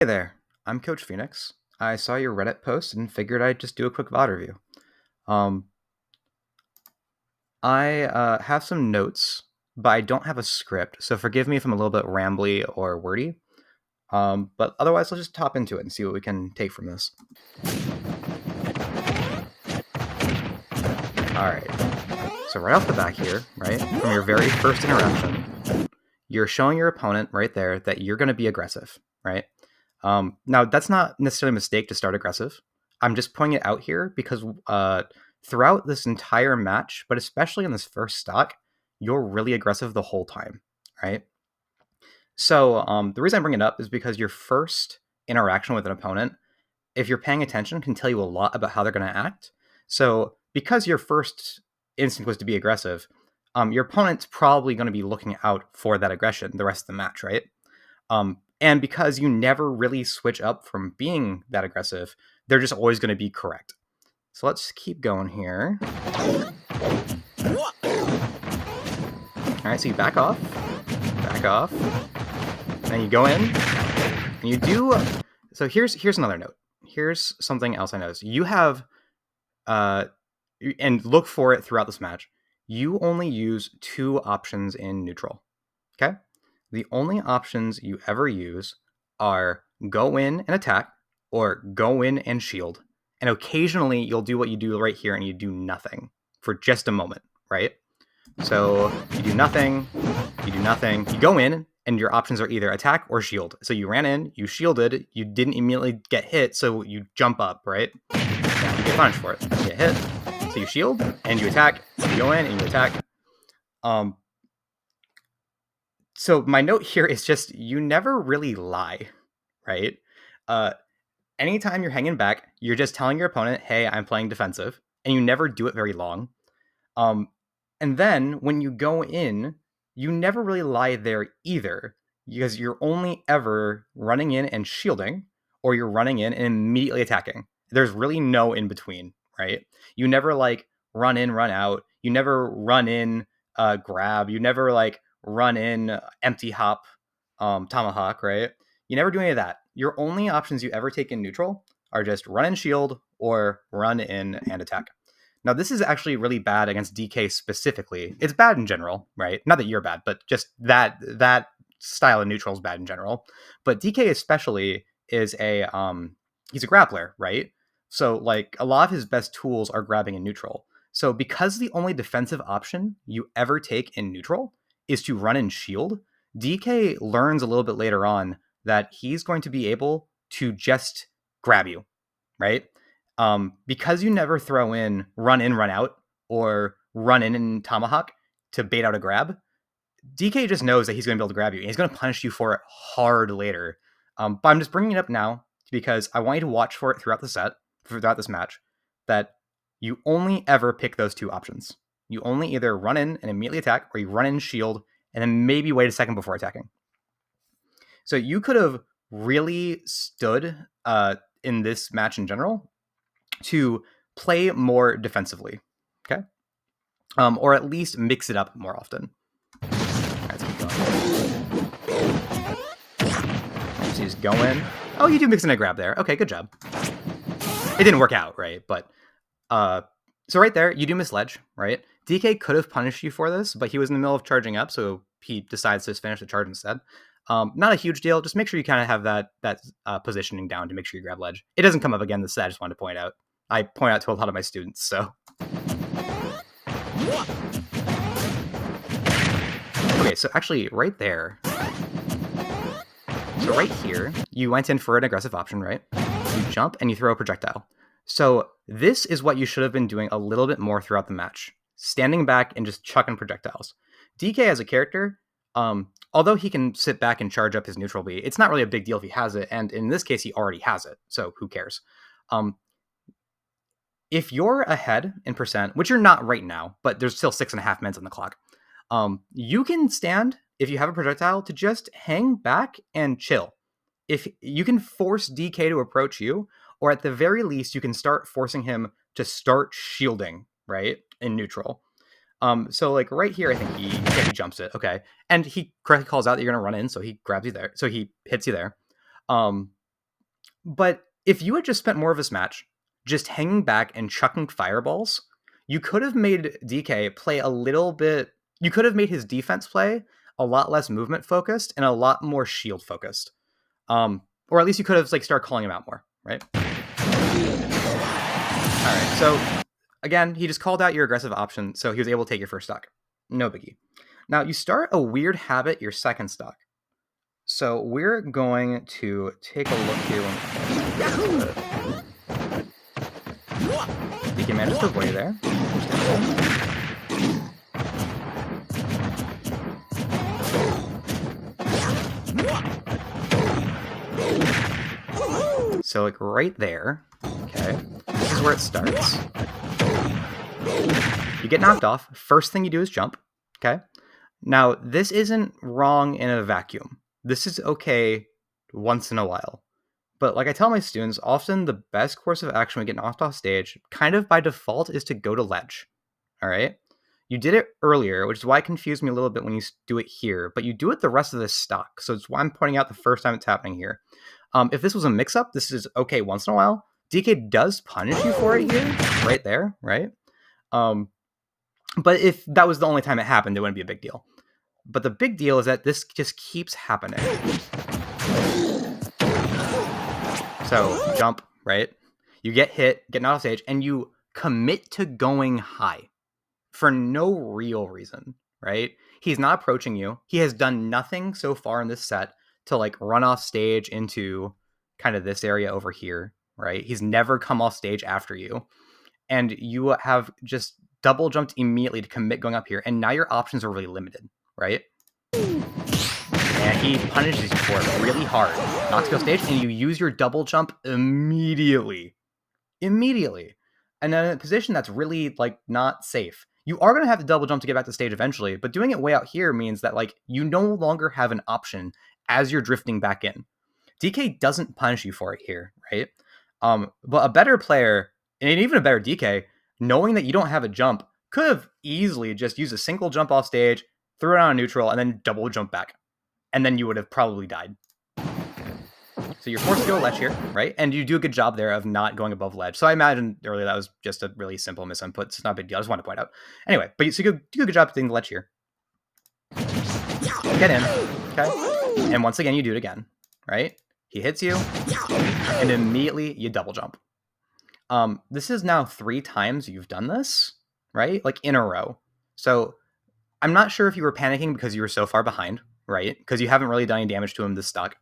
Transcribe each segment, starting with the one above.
Hey there, I'm Coach Phoenix. I saw your Reddit post and figured I'd just do a quick VOD review. Um, I have some notes, but I don't have a script, so forgive me if I'm a little bit rambly or wordy. But otherwise, let's just hop into it and see what we can take from this. Alright, so right off the back here, right, from your very first interaction, you're showing your opponent right there that you're going to be aggressive, right? Now, that's not necessarily a mistake to start aggressive. I'm just pointing it out here because throughout this entire match, but especially in this first stock, you're really aggressive the whole time, right? So the reason I bring it up is because your first interaction with an opponent, if you're paying attention, can tell you a lot about how they're going to act. So because your first instinct was to be aggressive, your opponent's probably going to be looking out for that aggression the rest of the match, right? And because you never really switch up from being that aggressive, they're just always going to be correct. So let's keep going here. All right, so you back off, and you go in, and you do. So here's another note. Here's something else I noticed. You have, and look for it throughout this match. You only use 2 options in neutral. Okay. The only options you ever use are go in and attack or go in and shield. And occasionally you'll do what you do right here and you do nothing for just a moment, right? So you do nothing, you go in, and your options are either attack or shield. So you ran in, you shielded, you didn't immediately get hit, so you jump up, right? Now you get punished for it. You get hit, so you shield, and you attack, you go in, and you attack. So my note here is just you never really lie, right? Anytime you're hanging back, you're just telling your opponent, "Hey, I'm playing defensive," and you never do it very long. And then when you go in, you never really lie there either, because you're only ever running in and shielding, or you're running in and immediately attacking. There's really no in between, right? You never like run in, run out. You never run in, grab. You never like run in, empty hop, tomahawk, right? You never do any of that. Your only options you ever take in neutral are just run in shield or run in and attack. Now, this is actually really bad against DK specifically. It's bad in general, right? Not that you're bad, but just that style of neutral is bad in general. But DK especially is he's a grappler, right? So like a lot of his best tools are grabbing in neutral. So because the only defensive option you ever take in neutral is to run and shield, DK learns a little bit later on that he's going to be able to just grab you, right? Because you never throw in, run out, or run in and tomahawk to bait out a grab, DK just knows that he's going to be able to grab you, and he's going to punish you for it hard later. But I'm just bringing it up now because I want you to watch for it throughout this match, that you only ever pick those 2 options. You only either run in and immediately attack, or you run in, shield, and then maybe wait a second before attacking. So you could have really stood in this match in general to play more defensively, okay? Or at least mix it up more often. All right, let's keep going. So you just go in. Oh, you do mix in a grab there. Okay, good job. It didn't work out, right? But so right there, you do miss ledge, right? DK could have punished you for this, but he was in the middle of charging up, so he decides to finish the charge instead. Not a huge deal. Just make sure you kind of have that positioning down to make sure you grab ledge. It doesn't come up again this set. I just wanted to point out. I point out to a lot of my students, so. Okay, so actually right there. So right here, you went in for an aggressive option, right? You jump and you throw a projectile. So this is what you should have been doing a little bit more throughout the match. Standing back and just chucking projectiles. DK as a character, although he can sit back and charge up his neutral B, it's not really a big deal if he has it, and in this case, he already has it, so who cares? If you're ahead in percent, which you're not right now, but there's still 6.5 minutes on the clock, you can stand, if you have a projectile, to just hang back and chill. If you can force DK to approach you, or at the very least, you can start forcing him to start shielding, right, in neutral. So like right here, I think he jumps it, okay, and he correctly calls out that you're gonna run in, so he grabs you there, so he hits you there. But if you had just spent more of this match just hanging back and chucking fireballs, you could have made DK play a little bit. You could have made his defense play a lot less movement focused and a lot more shield focused. Or at least you could have like start calling him out more, right? All right. So again, he just called out your aggressive option, so he was able to take your first stock. No biggie. Now you start a weird habit your second stock. So we're going to take a look here. You can manage to avoid there. So like right there, okay, this is where it starts. You get knocked off. First thing you do is jump, okay? Now, this isn't wrong in a vacuum. This is okay once in a while. But like I tell my students, often the best course of action when we get knocked off stage, kind of by default, is to go to ledge, all right? You did it earlier, which is why it confused me a little bit when you do it here, but you do it the rest of this stock. So it's why I'm pointing out the first time it's happening here. If this was a mix-up, this is okay once in a while. DK does punish you for it here, right there, right? But if that was the only time it happened, it wouldn't be a big deal. But the big deal is that this just keeps happening. So, jump, right? You get hit, get knocked off stage, and you commit to going high for no real reason, right? He's not approaching you. He has done nothing so far in this set to like run off stage into kind of this area over here, right? He's never come off stage after you. And you have just double jumped immediately to commit going up here. And now your options are really limited, right? And he punishes you for it really hard. Knocks you off stage, and you use your double jump immediately. Immediately. And then in a position that's really like not safe. You are going to have to double jump to get back to stage eventually, but doing it way out here means that like you no longer have an option as you're drifting back in. DK doesn't punish you for it here, right? But a better player, and even a better DK, knowing that you don't have a jump, could have easily just used a single jump off stage, threw it on a neutral, and then double jump back. And then you would have probably died. So you're forced to go ledge here, right? And you do a good job there of not going above ledge. So I imagine earlier that was just a really simple misinput. It's not a big deal. I just want to point out. Anyway, but so you do a good job taking the ledge here. Get in, okay? And once again, you do it again, right? He hits you, and immediately you double jump. This is now 3 times you've done this, right? Like in a row. So I'm not sure if you were panicking because you were so far behind, right? Because you haven't really done any damage to him this stock.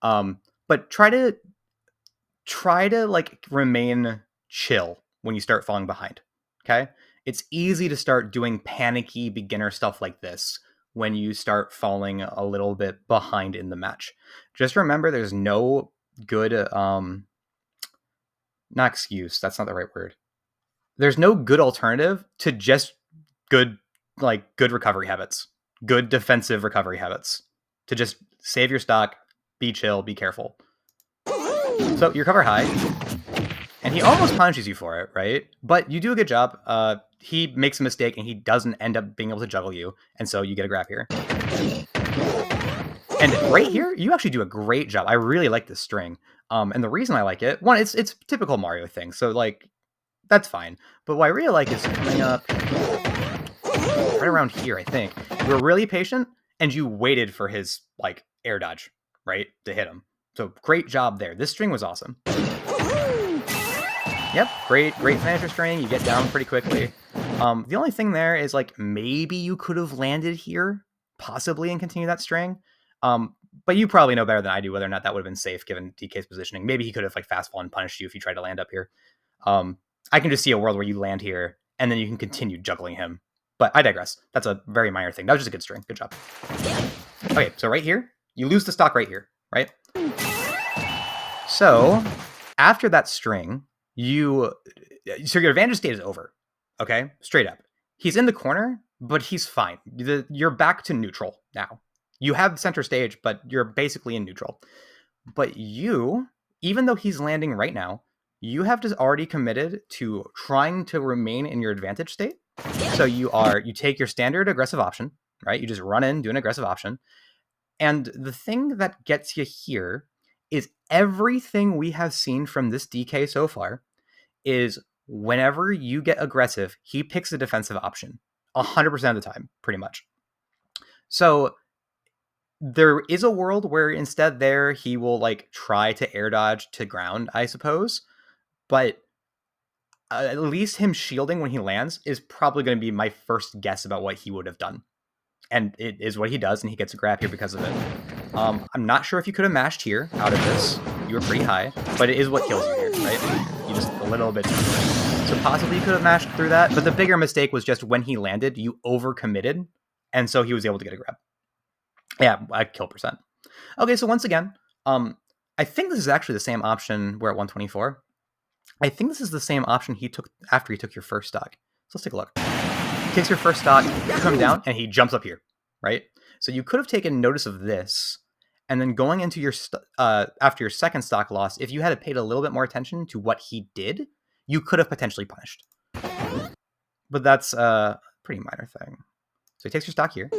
But try to like remain chill when you start falling behind. Okay? It's easy to start doing panicky beginner stuff like this when you start falling a little bit behind in the match. Just remember there's no good not excuse, that's not the right word. There's no good alternative to just good recovery habits. Good defensive recovery habits. To just save your stock, be chill, be careful. So you recover high, and he almost punishes you for it, right? But you do a good job. He makes a mistake, and he doesn't end up being able to juggle you, and so you get a grab here. And right here, you actually do a great job. I really like this string. And the reason I like it, one, it's typical Mario thing, so like that's fine. But what I really like is coming up right around here, I think. You were really patient, and you waited for his like air dodge, right, to hit him. So great job there. This string was awesome. Yep, great finisher string. You get down pretty quickly. The only thing there is like maybe you could have landed here, possibly, and continue that string. But you probably know better than I do whether or not that would have been safe given DK's positioning. Maybe he could have like fastball and punished you if you tried to land up here. I can just see a world where you land here and then you can continue juggling him. But I digress. That's a very minor thing. That was just a good string. Good job. Okay, so right here, you lose the stock right here, right? So after that string, your advantage state is over. Okay, straight up. He's in the corner, but he's fine. You're back to neutral now. You have center stage, but you're basically in neutral. But you, even though he's landing right now, you have just already committed to trying to remain in your advantage state. So you take your standard aggressive option, right? You just run in, do an aggressive option. And the thing that gets you here is everything we have seen from this DK so far is whenever you get aggressive, he picks a defensive option 100% of the time, pretty much. So there is a world where instead there he will like try to air dodge to ground, I suppose. But at least him shielding when he lands is probably going to be my first guess about what he would have done. And it is what he does, and he gets a grab here because of it. I'm not sure if you could have mashed here out of this. You were pretty high, but it is what kills you here, right? You just a little bit too quick. So possibly you could have mashed through that, but the bigger mistake was just when he landed, you overcommitted, and so he was able to get a grab. Yeah, I kill percent. Okay, so once again, I think this is actually the same option we're at 124. I think this is the same option he took after he took your first stock. So let's take a look. He takes your first stock, you come down, and he jumps up here, right? So you could have taken notice of this, and then going into your after your second stock loss, if you had paid a little bit more attention to what he did, you could have potentially punished. But that's a pretty minor thing. So he takes your stock here.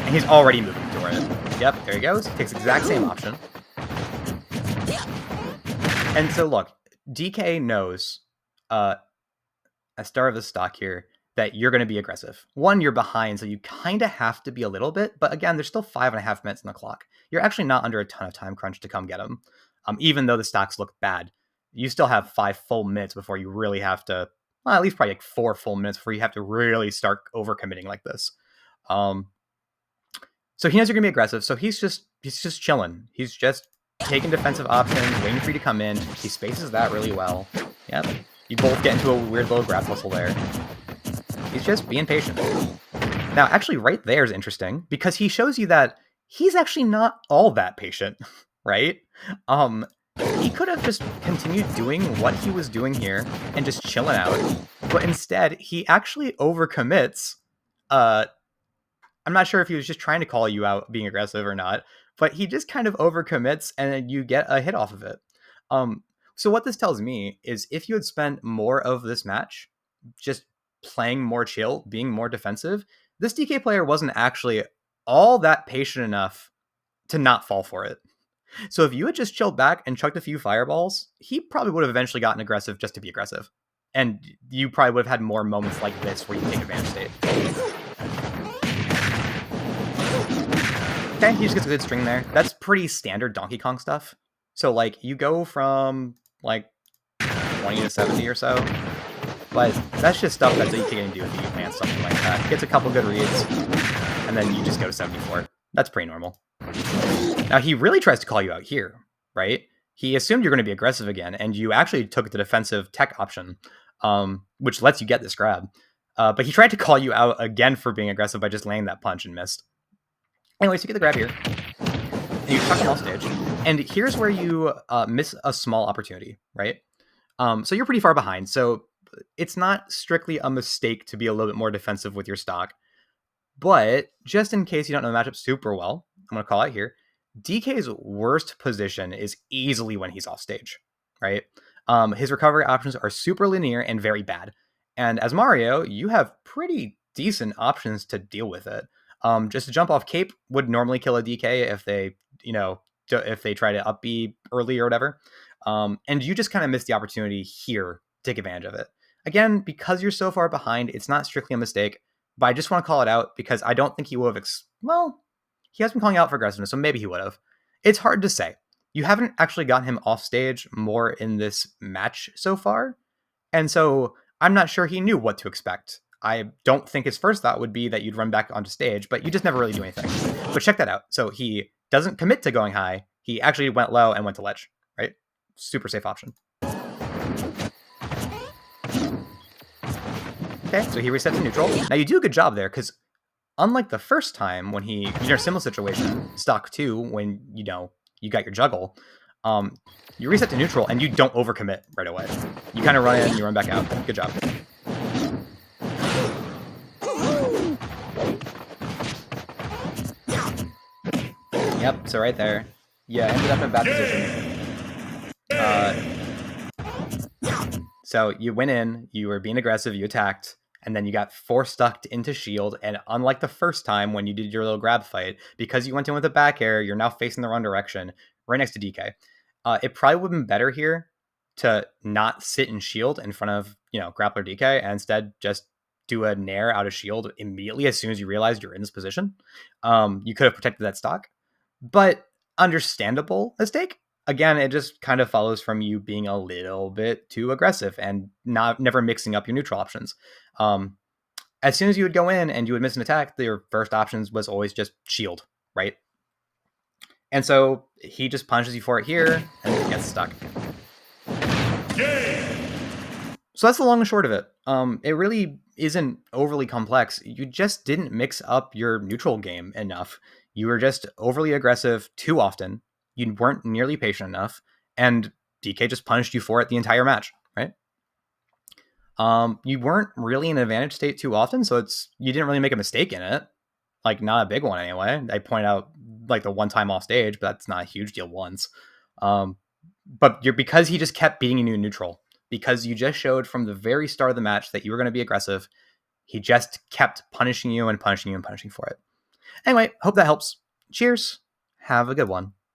And he's already moving toward it. Yep, there he goes. Takes the exact same option. And so look, DK knows at the start of the stock here that you're going to be aggressive. One, you're behind, so you kind of have to be a little bit. But again, there's still 5.5 minutes on the clock. You're actually not under a ton of time crunch to come get him. Even though the stocks look bad, you still have 5 full minutes before you really have to, well, at least probably like 4 full minutes before you have to really start overcommitting like this. So he knows you're going to be aggressive, so he's just chilling. He's just taking defensive options, waiting for you to come in. He spaces that really well. Yep. You both get into a weird little grab hustle there. He's just being patient. Now, actually, right there is interesting, because he shows you that he's actually not all that patient, right? He could have just continued doing what he was doing here and just chilling out, but instead, he actually overcommits. I'm not sure if he was just trying to call you out being aggressive or not, but he just kind of overcommits and you get a hit off of it. So what this tells me is if you had spent more of this match just playing more chill, being more defensive, this DK player wasn't actually all that patient enough to not fall for it. So if you had just chilled back and chucked a few fireballs, he probably would have eventually gotten aggressive just to be aggressive. And you probably would have had more moments like this where you take advantage state. Okay, he just gets a good string there. That's pretty standard Donkey Kong stuff. So, like, you go from, like, 20 to 70 or so. But that's just stuff that's you can do if you land something like that. Gets a couple good reads, and then you just go to 74. That's pretty normal. Now, he really tries to call you out here, right? He assumed you're going to be aggressive again, and you actually took the defensive tech option, which lets you get this grab. But he tried to call you out again for being aggressive by just laying that punch and missed. Anyways, you get the grab here, and you chuck him off stage, and here's where you miss a small opportunity, right? So you're pretty far behind, so it's not strictly a mistake to be a little bit more defensive with your stock, but just in case you don't know the matchup super well, I'm going to call out here, DK's worst position is easily when he's off stage, right? His recovery options are super linear and very bad, and as Mario, you have pretty decent options to deal with it. Just a jump off cape would normally kill a DK if they, if they try to up B early or whatever. And you just kind of missed the opportunity here to take advantage of it. Again, because you're so far behind, it's not strictly a mistake, but I just want to call it out because I don't think he would have, he has been calling out for aggressiveness, so maybe he would have. It's hard to say. You haven't actually gotten him off stage more in this match so far. And so I'm not sure he knew what to expect. I don't think his first thought would be that you'd run back onto stage, but you just never really do anything. But check that out. So he doesn't commit to going high. He actually went low and went to ledge, right? Super safe option. Okay, so he resets to neutral. Now you do a good job there because unlike the first time when you're in a similar situation, stock 2, when, you got your juggle, you reset to neutral and you don't overcommit right away. You kind of run in, you run back out. Good job. Yep, so right there. Yeah, ended up in a bad position. So you went in, you were being aggressive, you attacked, and then you got force stuck into shield. And unlike the first time when you did your little grab fight, because you went in with a back air, you're now facing the wrong direction, right next to DK. It probably would have been better here to not sit in shield in front of, grappler DK, and instead just do a nair out of shield immediately as soon as you realized you're in this position. You could have protected that stock, but understandable mistake. Again, it just kind of follows from you being a little bit too aggressive and never mixing up your neutral options. As soon as you would go in and you would miss an attack, your first options was always just shield, right? And so he just punches you for it here and gets stuck. So that's the long and short of it. It really isn't overly complex. You just didn't mix up your neutral game enough. You were just overly aggressive too often. You weren't nearly patient enough, and DK just punished you for it the entire match, right? You weren't really in an advantage state too often, so you didn't really make a mistake in it. Like, not a big one anyway. I point out like the one time off stage, but that's not a huge deal once. But because he just kept beating you neutral, because you just showed from the very start of the match that you were going to be aggressive, he just kept punishing you and punishing you and punishing for it. Anyway, hope that helps. Cheers. Have a good one.